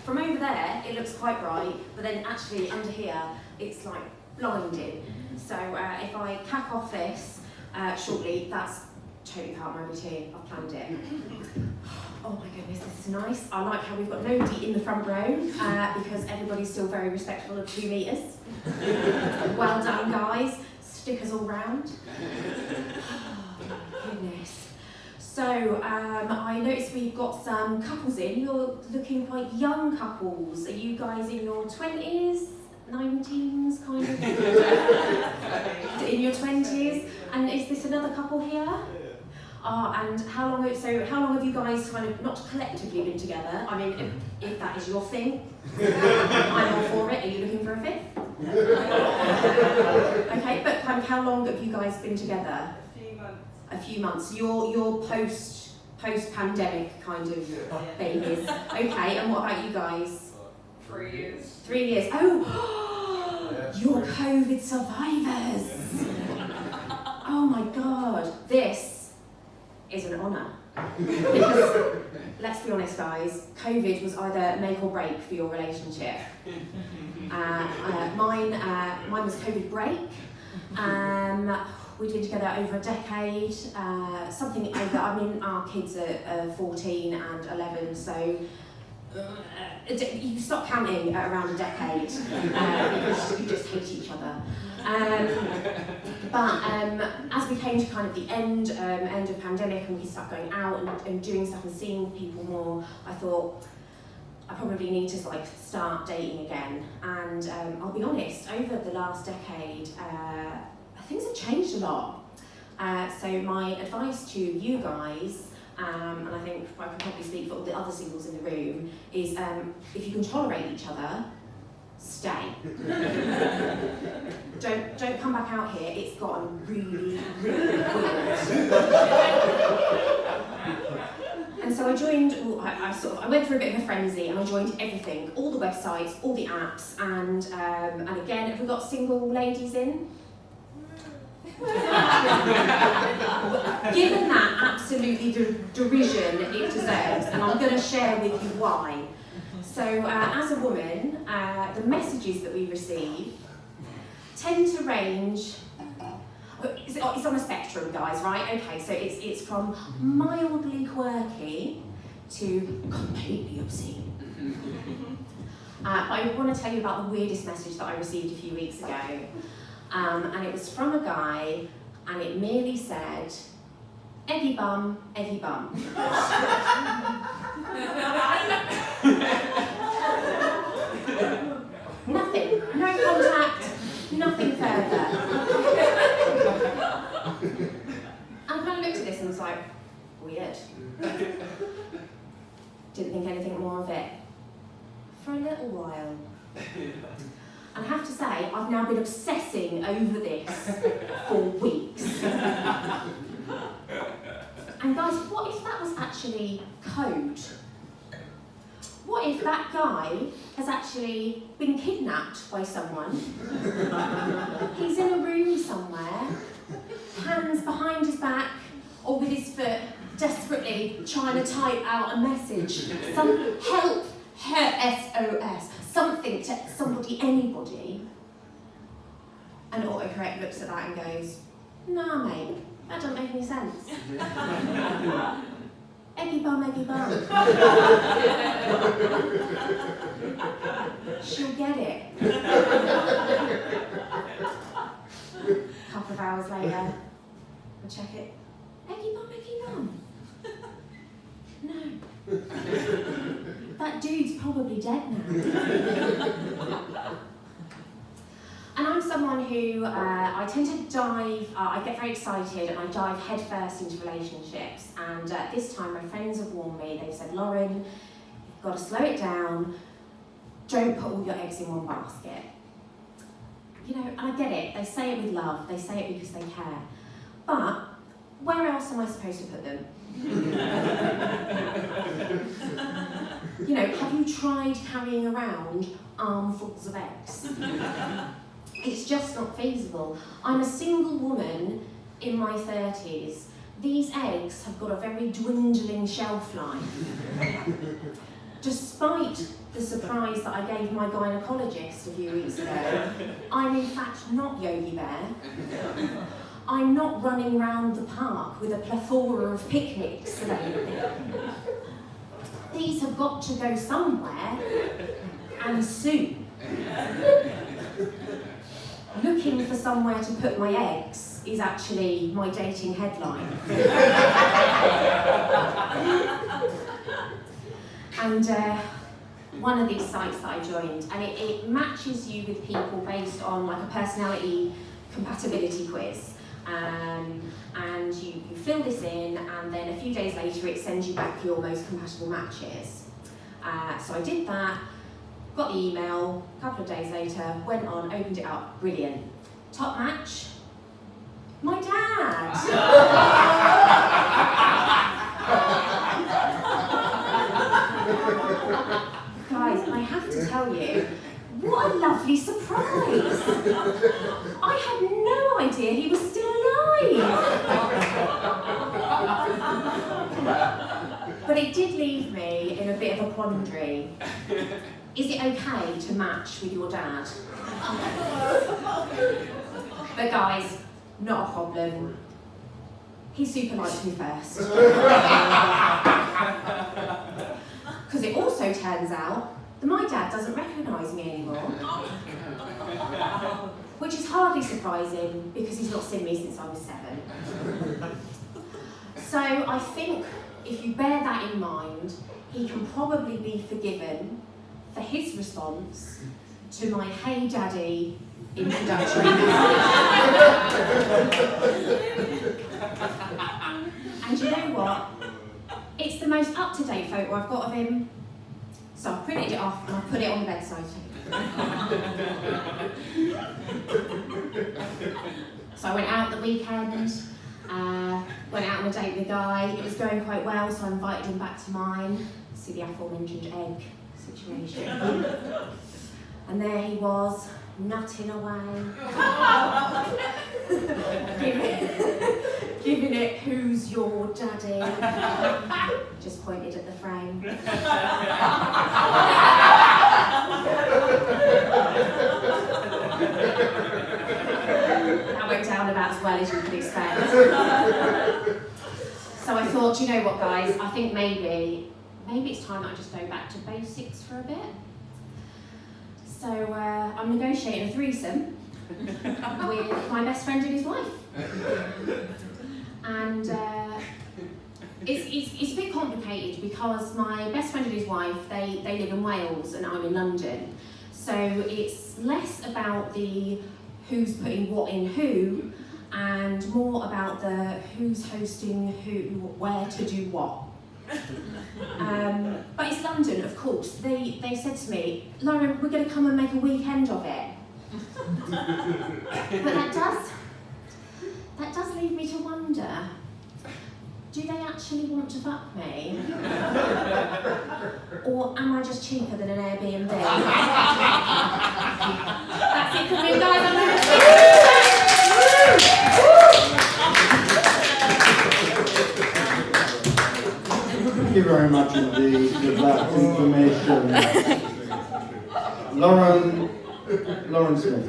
from over there, it looks quite bright, but then actually under here, it's like blinding. So if I cack off this shortly, that's totally part of my routine. I've planned it. Oh my goodness, this is nice. I like how we've got nobody in the front row because everybody's still very respectful of 2 metres. Well done, guys. Stickers all round. Oh, goodness. So I noticed we've got some couples in. You're looking quite young couples. Are you guys in your 20s, 19s, kind of? In your 20s? And is this another couple here? And how long have you guys kind of, not collectively been together? I mean, if that is your thing, I'm all for it. Are you looking for a fifth? Okay, but kind of how long have you guys been together? A few months. You're post-pandemic kind of babies. Okay, and what about you guys? 3 years. 3 years. Oh, you're COVID survivors. Oh my God, this is an honour. Because, let's be honest guys, COVID was either make or break for your relationship. Mine was COVID break. We've been together over a decade, something over, I mean, our kids are 14 and 11, so you stop counting at around a decade because you just hate each other. But as we came to kind of the end of pandemic and we started going out and doing stuff and seeing people more, I thought I probably need to like start dating again. And I'll be honest, over the last decade, things have changed a lot. So my advice to you guys, and I think I can probably speak for all the other singles in the room, is if you can tolerate each other, stay. Don't come back out here. It's gotten really, really weird. And so I joined. I went through a bit of a frenzy, and I joined everything, all the websites, all the apps, and again, have we got single ladies in? Given that absolutely derision it deserves, and I'm going to share with you why. So, as a woman, the messages that we receive tend to range. It's on a spectrum, guys, right? Okay, so it's from mildly quirky to completely obscene. But I want to tell you about the weirdest message that I received a few weeks ago. And it was from a guy, and it merely said, "Eggy bum, eggy bum." Nothing, no contact, nothing further. And I kind of looked at this and was like, weird. Didn't think anything more of it. For a little while. And I have to say, I've now been obsessing over this for weeks. And guys, what if that was actually code? What if that guy has actually been kidnapped by someone? He's in a room somewhere, hands behind his back, or with his foot, desperately trying to type out a message. Some help, her SOS. Something to somebody, anybody, and autocorrect looks at that and goes, "Nah, mate, that doesn't make any sense." Eggy bum, eggy bum. She'll get it. A couple of hours later, I check it. Eggy bum, eggy bum. No. That dude's probably dead now. And I'm someone who, I tend to dive, I get very excited and I dive headfirst into relationships. And this time my friends have warned me, they've said, "Lauren, you've got to slow it down. Don't put all your eggs in one basket." You know, and I get it, they say it with love, they say it because they care. But where else am I supposed to put them? You know, have you tried carrying around armfuls of eggs? It's just not feasible. I'm a single woman in my 30s. These eggs have got a very dwindling shelf life. despite the surprise that I gave my gynaecologist a few weeks ago, I'm in fact not Yogi Bear. I'm not running round the park with a plethora of picnics and everything. These have got to go somewhere, and soon. Looking for somewhere to put my eggs is actually my dating headline. And one of these sites that I joined, and it matches you with people based on like a personality compatibility quiz. And you fill this in, and then a few days later it sends you back your most compatible matches. So I did that, got the email, a couple of days later, went on, opened it up, brilliant. Top match, my dad. Guys, I have to tell you, what a lovely surprise! I had no idea he was still alive! But it did leave me in a bit of a quandary. Is it okay to match with your dad? But guys, not a problem. He super liked me first. Because it also turns out that my dad doesn't recognise me anymore. Which is hardly surprising because he's not seen me since I was 7. So I think if you bear that in mind, he can probably be forgiven for his response to my "Hey Daddy" introductory message. And you know what? It's the most up-to-date photo I've got of him. So I've printed it off and I've put it on the bedside table. So I went out the weekend, went out on a date with a guy. It was going quite well, so I invited him back to mine. See the aforementioned egg situation. And there he was, nutting away. Giving it, who's your daddy? Just pointed at the frame. That went down about as well as you could expect. So I thought, you know what guys, I think maybe it's time that I just go back to basics for a bit. So I'm negotiating a threesome with my best friend and his wife. And it's a bit complicated because my best friend and his wife, they live in Wales and I'm in London. So it's less about the who's putting what in who and more about the who's hosting who, where to do what. But it's London, of course. They said to me, Lauren, we're going to come and make a weekend of it. But that does leave me to wonder, do they actually want to fuck me? Or am I just cheaper than an Airbnb? That's it for me, guys. I'm going to Thank you very much indeed for that information. Lauren Smith.